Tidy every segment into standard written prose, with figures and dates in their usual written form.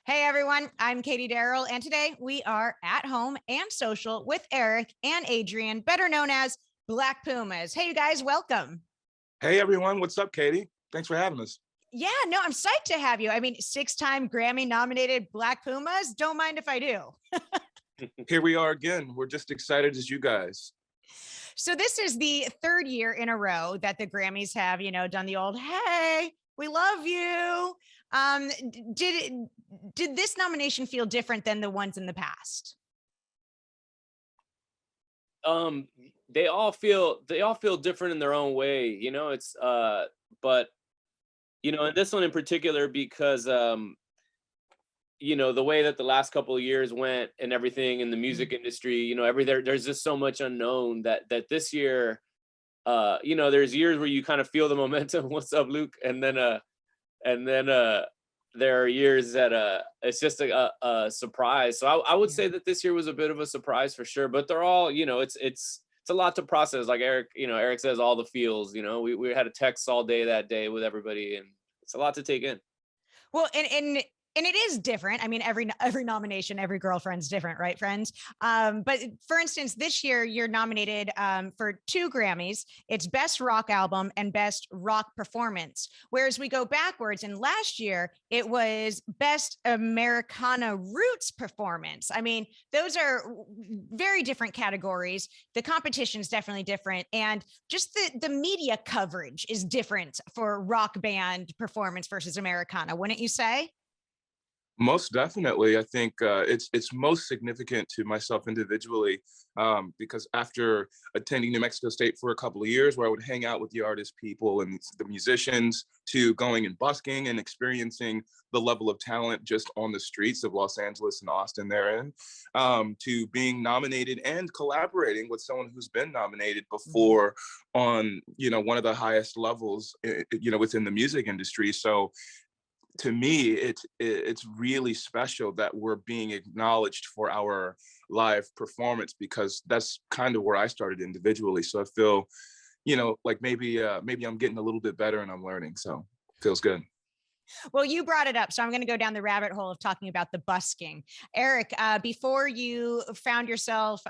Hey everyone, I'm Katie Daryl, and today we are at home and social with Eric and Adrian, better known as Black Pumas. Hey, you guys, welcome. Hey everyone, what's up, Katie? Thanks for having us. Yeah, no, I'm psyched to have you. I mean, six-time Grammy nominated Black Pumas. Don't mind if I do. Here we are again. We're just excited as you guys. So this is the third year in a row that the Grammys have, done the old "Hey, we love you." Did this nomination feel different than the ones in the past? um they all feel different in their own way, but and this one in particular because the way that the last couple of years went and everything in the music industry, there's just so much unknown that this year, there's years where you kind of feel the momentum. What's up, Luke? And then there are years that it's just a surprise. So I would say that this year was a bit of a surprise for sure, but they're all, it's a lot to process. Like Eric says, all the feels. We had a text all day that day with everybody, and it's a lot to take in. Well, and it is different. I mean, every nomination, every girlfriend's different, right, friends? But for instance, this year you're nominated for 2 Grammys. It's Best Rock Album and Best Rock Performance. Whereas we go backwards, and last year it was Best Americana Roots Performance. I mean, those are very different categories. The competition is definitely different, and just the media coverage is different for rock band performance versus Americana, wouldn't you say? Most definitely, I think it's most significant to myself individually because after attending New Mexico State for a couple of years, where I would hang out with the artist people and the musicians, to going and busking and experiencing the level of talent just on the streets of Los Angeles and Austin therein, to being nominated and collaborating with someone who's been nominated before on one of the highest levels within the music industry. So to me, it's really special that we're being acknowledged for our live performance, because that's kind of where I started individually. So I feel, like maybe I'm getting a little bit better and I'm learning. So feels good. Well, you brought it up, so I'm going to go down the rabbit hole of talking about the busking. Eric, before you found yourself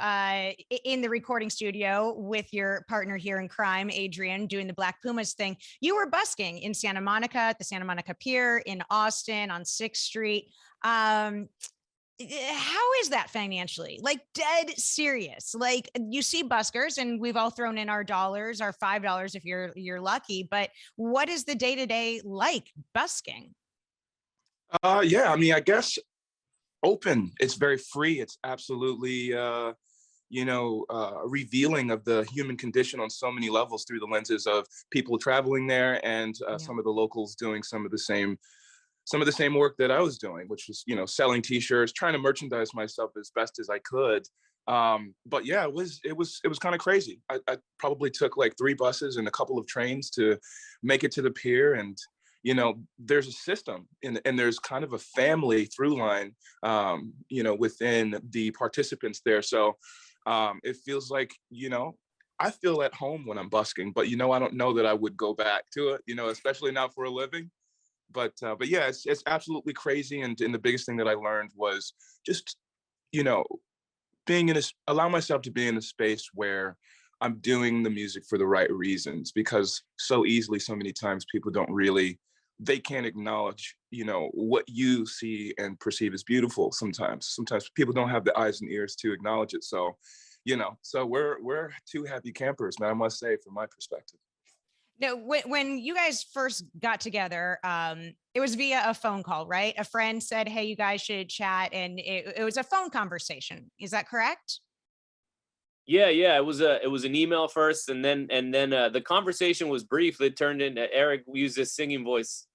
in the recording studio with your partner here in crime, Adrian, doing the Black Pumas thing, you were busking in Santa Monica, at the Santa Monica Pier, in Austin, on 6th Street. How is that financially? Like, dead serious. Like, you see buskers, and we've all thrown in our dollars, our $5 if you're lucky, but what is the day-to-day like busking? Yeah, I mean, I guess open. It's very free. It's absolutely revealing of the human condition on so many levels through the lenses of people traveling there, and Yeah. some of the locals doing some of the same work that I was doing, which was, selling T-shirts, trying to merchandise myself as best as I could. But yeah, it was kind of crazy. I probably took like 3 buses and a couple of trains to make it to the pier, and there's a system, and there's kind of a family through line, within the participants there. So it feels like, I feel at home when I'm busking, but I don't know that I would go back to it, especially not for a living. But yeah, it's absolutely crazy. And the biggest thing that I learned was just, you know, allow myself to be in a space where I'm doing the music for the right reasons, because so easily, so many times people they can't acknowledge, what you see and perceive as beautiful. Sometimes people don't have the eyes and ears to acknowledge it. So, so we're 2 happy campers, man, I must say, from my perspective. No, when you guys first got together, it was via a phone call, right? A friend said, "Hey, you guys should chat," and it was a phone conversation. Is that correct? Yeah. It was an email first, and then the conversation was brief. It turned into Eric used his singing voice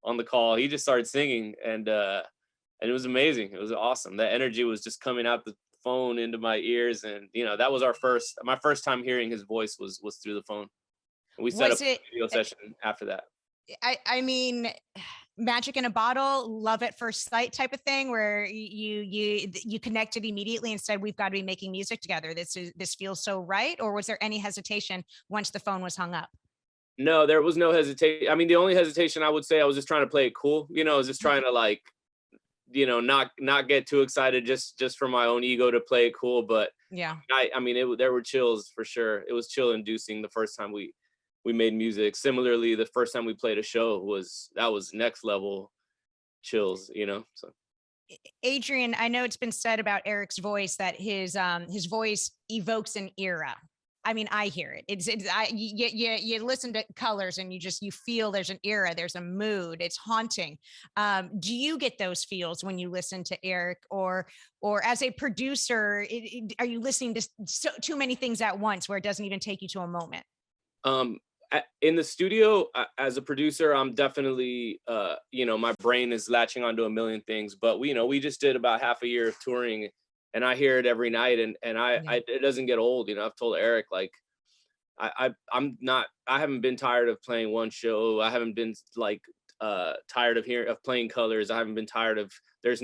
on the call. He just started singing, and it was amazing. It was awesome. That energy was just coming out the phone into my ears, and that was my first time hearing his voice was through the phone. And we set up Was it? a video session after that. I mean, magic in a bottle, love at first sight type of thing, where you connected immediately and said, "We've got to be making music together. This feels so right." Or was there any hesitation once the phone was hung up? No, there was no hesitation. I mean, the only hesitation I would say, I was just trying to play it cool. I was just trying to like you know, not get too excited just for my own ego to play it cool. But Yeah. I mean, there were chills for sure. It was chill inducing the first time we made music. Similarly, the first time we played a show was next level chills, you know. So Adrian, I know it's been said about Eric's voice that his voice evokes an era. I mean, I hear it. You listen to Colors and you feel there's an era, there's a mood, it's haunting. Do you get those feels when you listen to Eric, or as a producer, are you listening to too many things at once where it doesn't even take you to a moment? In the studio, as a producer, I'm definitely, you know, my brain is latching onto a million things. But we just did about half a year of touring, and I hear it every night, and it doesn't get old. You know, I've told Eric, like, I haven't been tired of playing one show. I haven't been like tired of playing Colors. I haven't been tired of there's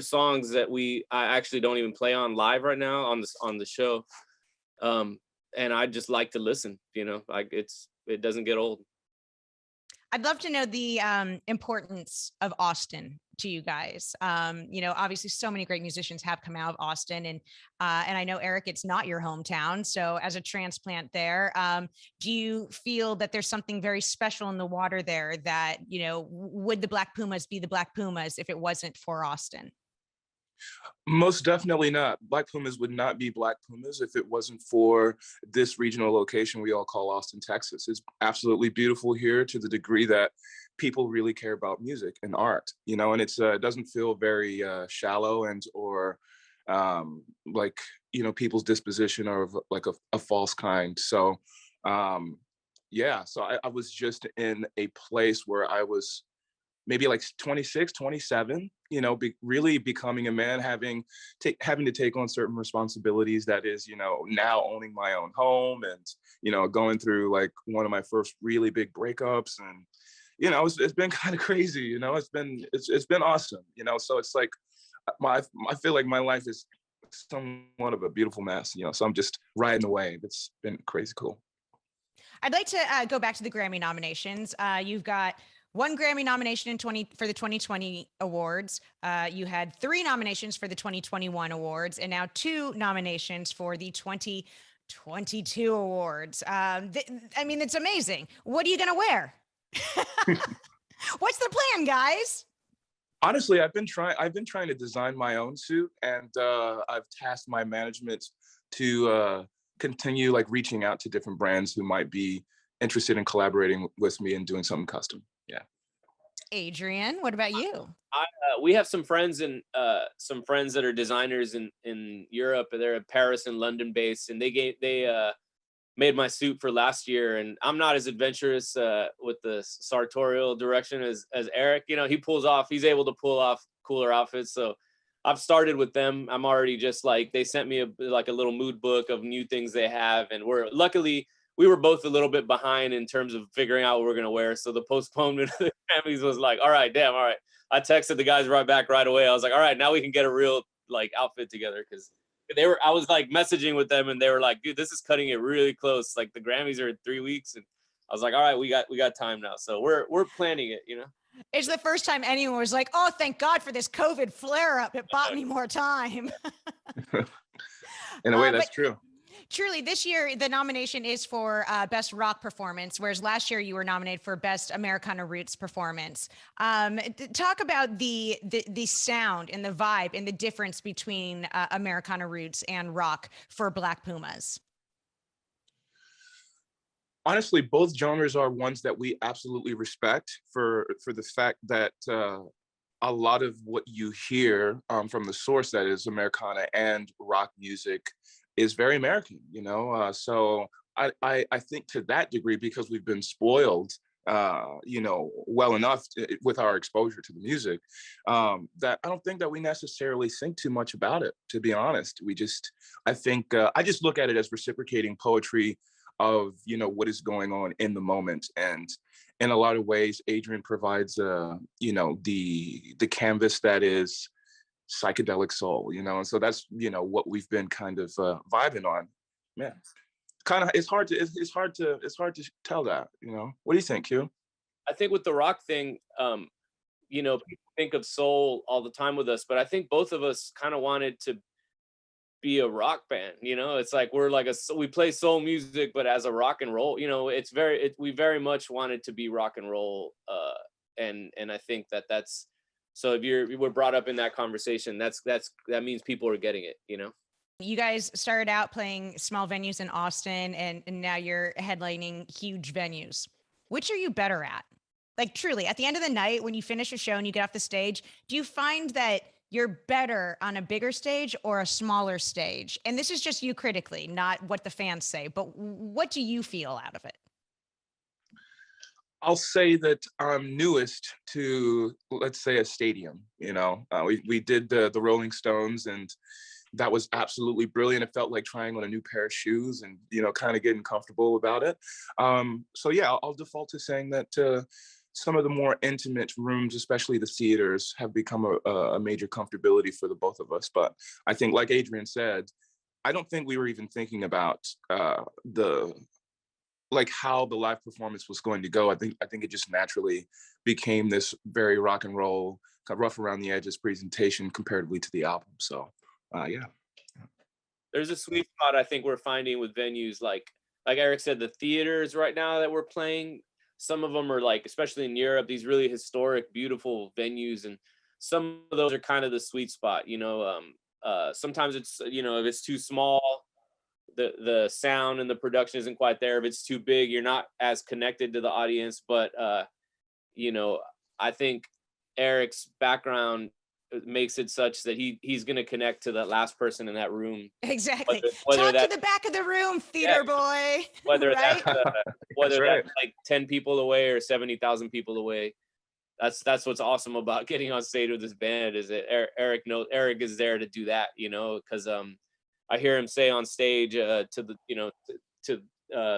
songs that I actually don't even play on live right now on the show. And I just like to listen, you know, like it doesn't get old. I'd love to know the importance of Austin to you guys. You know, obviously so many great musicians have come out of Austin, and I know, Eric, it's not your hometown. So as a transplant there, do you feel that there's something very special in the water there that, you know, would the Black Pumas be the Black Pumas if it wasn't for Austin? Most definitely not. Black Pumas would not be Black Pumas if it wasn't for this regional location we all call Austin, Texas. It's absolutely beautiful here to the degree that people really care about music and art, you know, and it doesn't feel very shallow or like, you know, people's disposition are of like a false kind. So yeah, so I was just in a place where I was maybe like 26, 27, you know, really becoming a man, having to take on certain responsibilities. That is, you know, now owning my own home, and, you know, going through like one of my first really big breakups, and, you know, it's been kind of crazy, you know, it's been awesome, you know. So it's like I feel like my life is somewhat of a beautiful mess, you know, so I'm just riding the wave. It's been crazy cool. I'd like to go back to the Grammy nominations. You've got one Grammy nomination for the 2020 awards. You had 3 nominations for the 2021 awards, and now 2 nominations for the 2022 awards. I mean, it's amazing. What are you going to wear? What's the plan, guys? Honestly, I've been trying to design my own suit, and I've tasked my management to continue like reaching out to different brands who might be interested in collaborating with me and doing something custom. Yeah. Adrian, what about you? We have some friends that are designers in Europe. They're Paris and London based, and they made my suit for last year. And I'm not as adventurous with the sartorial direction as Eric. You know, he's able to pull off cooler outfits. So I've started with them. I'm already just like, they sent me a little mood book of new things they have, and we were both a little bit behind in terms of figuring out what we're gonna wear. So the postponement of the Grammys was like, all right. I texted the guys right back right away. I was like, all right, now we can get a real like outfit together, because I was like messaging with them, and they were like, dude, this is cutting it really close. Like the Grammys are in 3 weeks, and I was like, all right, we got time now. So we're planning it, you know. It's the first time anyone was like, oh, thank God for this COVID flare up. It bought me more time. In a way, that's true. Truly, this year, the nomination is for Best Rock Performance, whereas last year you were nominated for Best Americana Roots Performance. Talk about the sound and the vibe and the difference between Americana Roots and rock for Black Pumas. Honestly, both genres are ones that we absolutely respect for the fact that a lot of what you hear from the source, that is Americana and rock music, is very American, you know. So I think to that degree, because we've been spoiled, you know, well enough with our exposure to the music, that I don't think that we necessarily think too much about it, to be honest. I think I just look at it as reciprocating poetry of, you know, what is going on in the moment. And in a lot of ways, Adrian provides, you know, the canvas that is psychedelic soul, you know. And so that's, you know, what we've been kind of vibing on. Man, it's hard to tell that, you know. What do you think, Q? I think with the rock thing, you know, people think of soul all the time with us, but I think both of us kind of wanted to be a rock band. You know, it's like we're like we play soul music, but as a rock and roll. You know, we very much wanted to be rock and roll, and I think that so if you were brought up in that conversation, that means people are getting it. You know. You guys started out playing small venues in Austin, and now you're headlining huge venues. Which are you better at? Like, truly, at the end of the night, when you finish a show and you get off the stage, do you find that you're better on a bigger stage or a smaller stage? And this is just you critically, not what the fans say, but what do you feel out of it? I'll say that I'm newest to, let's say, a stadium. You know, we did the Rolling Stones, and that was absolutely brilliant. It felt like trying on a new pair of shoes, and, you know, kind of getting comfortable about it. So yeah, I'll default to saying that some of the more intimate rooms, especially the theaters, have become a major comfortability for the both of us. But I think, like Adrian said, I don't think we were even thinking about how the live performance was going to go. I think it just naturally became this very rock and roll, kind of rough around the edges presentation comparatively to the album. So yeah. There's a sweet spot I think we're finding with venues like Eric said, the theaters right now that we're playing. Some of them are like, especially in Europe, these really historic, beautiful venues, and some of those are kind of the sweet spot. You know, sometimes it's, you know, if it's too small, the sound and the production isn't quite there. If it's too big, you're not as connected to the audience. But you know, I think Eric's background makes it such that he's going to connect to the last person in that room. Exactly. Talk to the back of the room, theater boy. Whether right? That's like 10 people away or 70,000 people away. That's what's awesome about getting on stage with this band, is that Eric is there to do that, you know, because I hear him say on stage to the, you know, to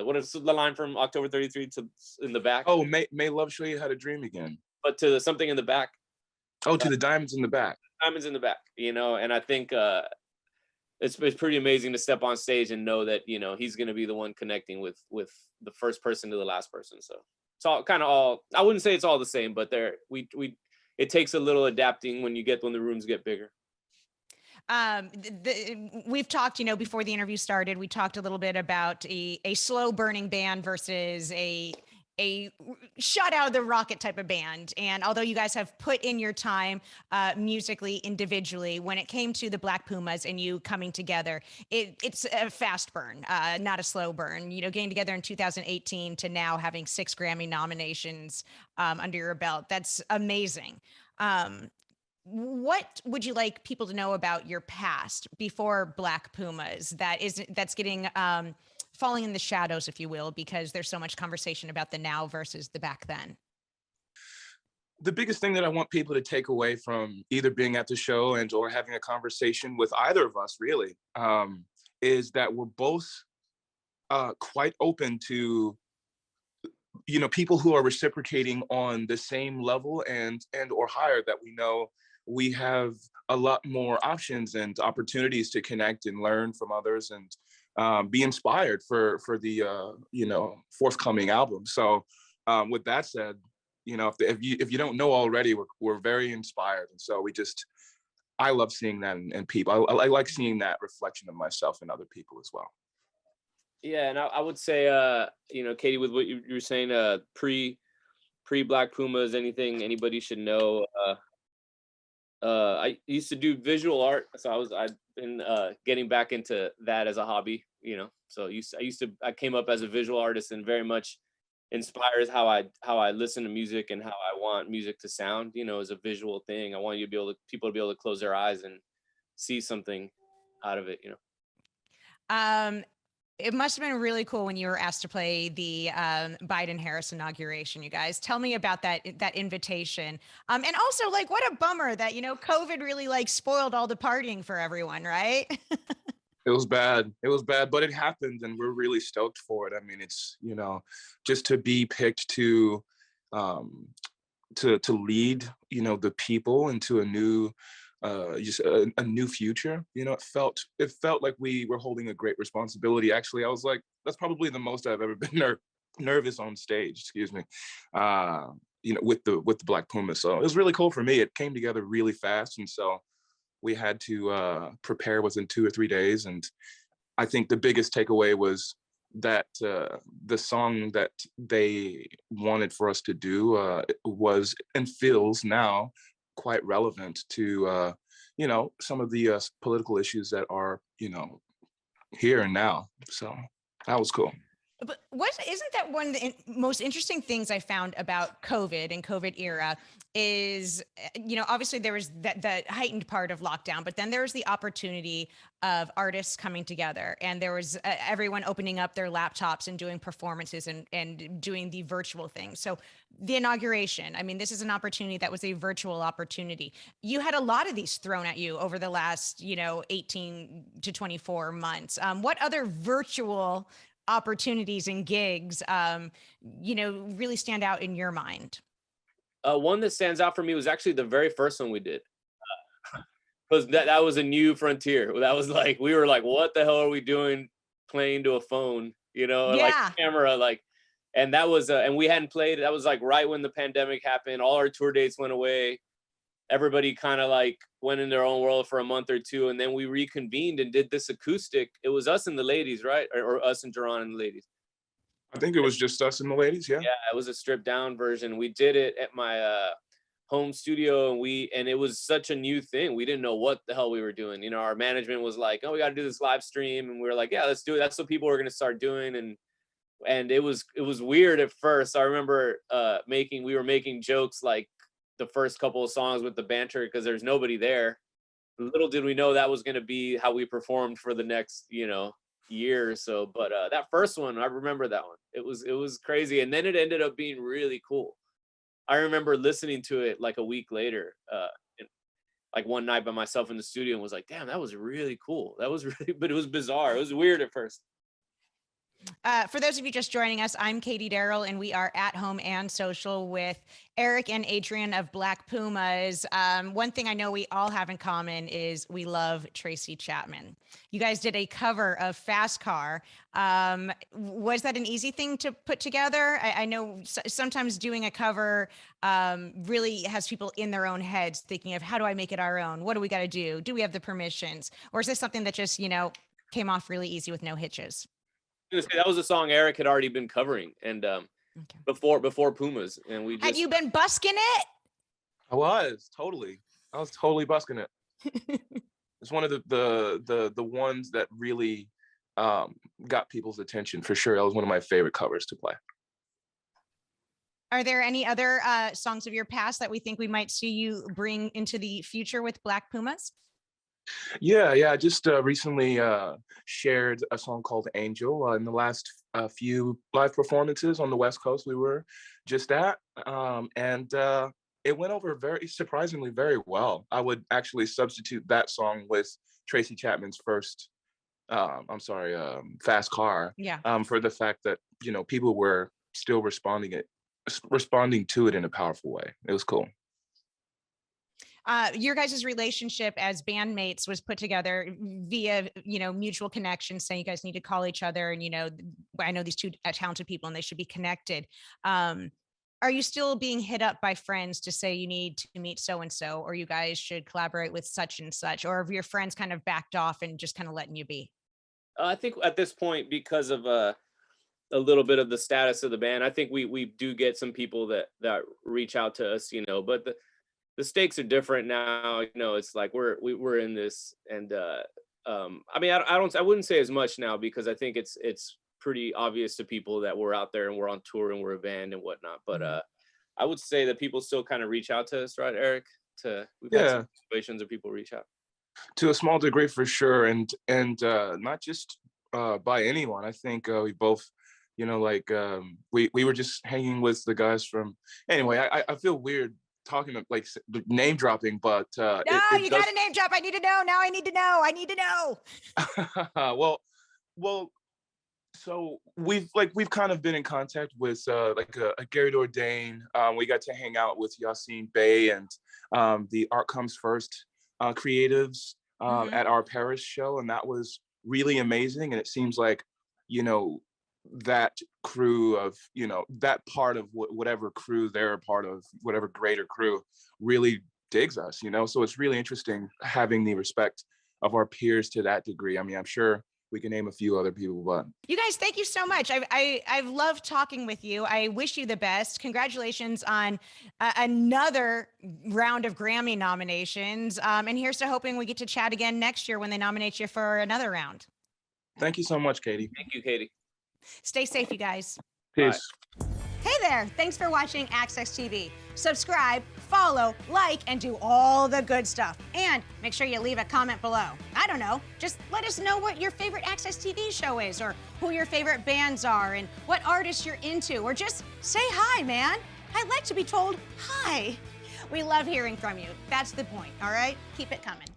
what is the line from October 33 to in the back? Oh, may love show you how to dream again. But to something in the back. Oh, to the diamonds in the back. Diamonds in the back, you know, and I think it's pretty amazing to step on stage and know that, you know, he's going to be the one connecting with the first person to the last person. So it's all kind of all, I wouldn't say it's all the same, but it takes a little adapting when the rooms get bigger. We've talked, you know, before the interview started, we talked a little bit about a slow burning band versus a shot out of the rocket type of band. And although you guys have put in your time musically, individually, when it came to the Black Pumas and you coming together, it's a fast burn, not a slow burn. You know, getting together in 2018 to now having 6 Grammy nominations under your belt. That's amazing. What would you like people to know about your past before Black Pumas that's getting falling in the shadows, if you will, because there's so much conversation about the now versus the back then? The biggest thing that I want people to take away from either being at the show or having a conversation with either of us, really, is that we're both quite open to, you know, people who are reciprocating on the same level and or higher, that we know we have a lot more options and opportunities to connect and learn from others and be inspired for the you know, forthcoming album. So with that said, you know, if you don't know already, we're very inspired, and so I love seeing that in people. I like seeing that reflection of myself in other people as well. Yeah, and I would say, you know, Katie, with what you were saying, pre Black Pumas, anything anybody should know. I used to do visual art, so I've been getting back into that as a hobby, you know. So I came up as a visual artist, and very much inspires how I listen to music and how I want music to sound, you know, as a visual thing. I want people to be able to close their eyes and see something out of it, you know. It must have been really cool when you were asked to play the Biden-Harris inauguration, you guys. Tell me about that invitation. And also, like, what a bummer that, you know, COVID really like spoiled all the partying for everyone, right? It was bad, but it happened, and we're really stoked for it. I mean, it's, you know, just to be picked to lead, you know, the people into a new just a new future. You know, it felt like we were holding a great responsibility. Actually, I was like, that's probably the most I've ever been nervous on stage, excuse me. with the Black Pumas. So it was really cool for me. It came together really fast, and so we had to prepare within 2 or 3 days. And I think the biggest takeaway was that the song that they wanted for us to do was and feels now quite relevant to some of the political issues that are here and now. So that was cool. But isn't that one of the most interesting things I found about COVID and COVID era is, obviously there was that heightened part of lockdown, but then there was the opportunity of artists coming together, and there was everyone opening up their laptops and doing performances and doing the virtual thing. So the inauguration, I mean, this is an opportunity that was a virtual opportunity. You had a lot of these thrown at you over the last, 18 to 24 months. What other virtual opportunities and gigs, really stand out in your mind? One that stands out for me was actually the very first one we did. Because that was a new frontier. That was like, we were like, what the hell are we doing playing to a phone, like camera, like, and that was, and we hadn't played, that was like right when the pandemic happened, all our tour dates went away. Everybody kind of like went in their own world for a month or two, and then we reconvened and did this acoustic. It was us and the ladies, right? Or us and Duran and the ladies. I think it was just us and the ladies, yeah. Yeah, it was a stripped down version. We did it at my home studio, and it was such a new thing. We didn't know what the hell we were doing. Our management was like, "Oh, we got to do this live stream," and we were like, "Yeah, let's do it." That's what people were going to start doing, and it was weird at first. I remember we were making jokes like the first couple of songs with the banter because there's nobody there. Little did we know that was going to be how we performed for the next, year or so. But that first one, I remember that one. It was crazy, and then it ended up being really cool. I remember listening to it like a week later, like one night by myself in the studio, and was like, "Damn, that was really cool. That was really," but it was bizarre. It was weird at first. For those of you just joining us, I'm Katie Daryl, and we are at home and social with Eric and Adrian of Black Pumas. One thing I know we all have in common is we love Tracy Chapman. You guys did a cover of Fast Car. Was that an easy thing to put together? I know sometimes doing a cover really has people in their own heads thinking of, how do I make it our own? What do we got to do? Do we have the permissions? Or is this something that just, came off really easy with no hitches? That was a song Eric had already been covering, and before Pumas, and we just... Had you been busking it? I was totally busking it. It's one of the ones that really got people's attention for sure. That was one of my favorite covers to play. Are there any other songs of your past that we think we might see you bring into the future with Black Pumas? Yeah. I just recently shared a song called Angel in the last few live performances on the West Coast we were just at. And it went over very surprisingly very well. I would actually substitute that song with Tracy Chapman's first, Fast Car, for the fact that, people were still responding to it in a powerful way. It was cool. Your guys' relationship as bandmates was put together via, mutual connections, saying you guys need to call each other. And, I know these two talented people and they should be connected. Are you still being hit up by friends to say you need to meet so-and-so, or you guys should collaborate with such and such, or have your friends kind of backed off and just kind of letting you be? I think at this point, because of a little bit of the status of the band, I think we do get some people that reach out to us, but the stakes are different now. It's like we're in this, and I mean, I wouldn't say as much now, because I think it's pretty obvious to people that we're out there and we're on tour and we're a band and whatnot. But I would say that people still kind of reach out to us, right, Eric? We've had some situations where people reach out. To a small degree, for sure, and not just by anyone. I think we both, we were just hanging with the guys from. Anyway, I feel weird talking like name dropping, but no, you got to name drop. I need to know now. I need to know. well, so we've kind of been in contact with a Gary Dordain. We got to hang out with Yassine Bey and the Art Comes First creatives at our Paris show, and that was really amazing. And it seems like that crew of, you know, that part of whatever crew they're a part of, whatever greater crew really digs us, you know? So it's really interesting having the respect of our peers to that degree. I mean, I'm sure we can name a few other people, but You guys, thank you so much. I've loved talking with you. I wish you the best. Congratulations on another round of Grammy nominations. And here's to hoping we get to chat again next year when they nominate you for another round. thank you so much, Katie. Thank you, Katie. Stay safe, you guys. Peace. Hey there, thanks for watching AXS TV. Subscribe, follow, like, and do all the good stuff. And make sure you leave a comment below. I don't know, just let us know what your favorite AXS TV show is, or who your favorite bands are, and what artists you're into, or just say hi, man. I'd like to be told hi. We love hearing from you. That's the point, all right? Keep it coming.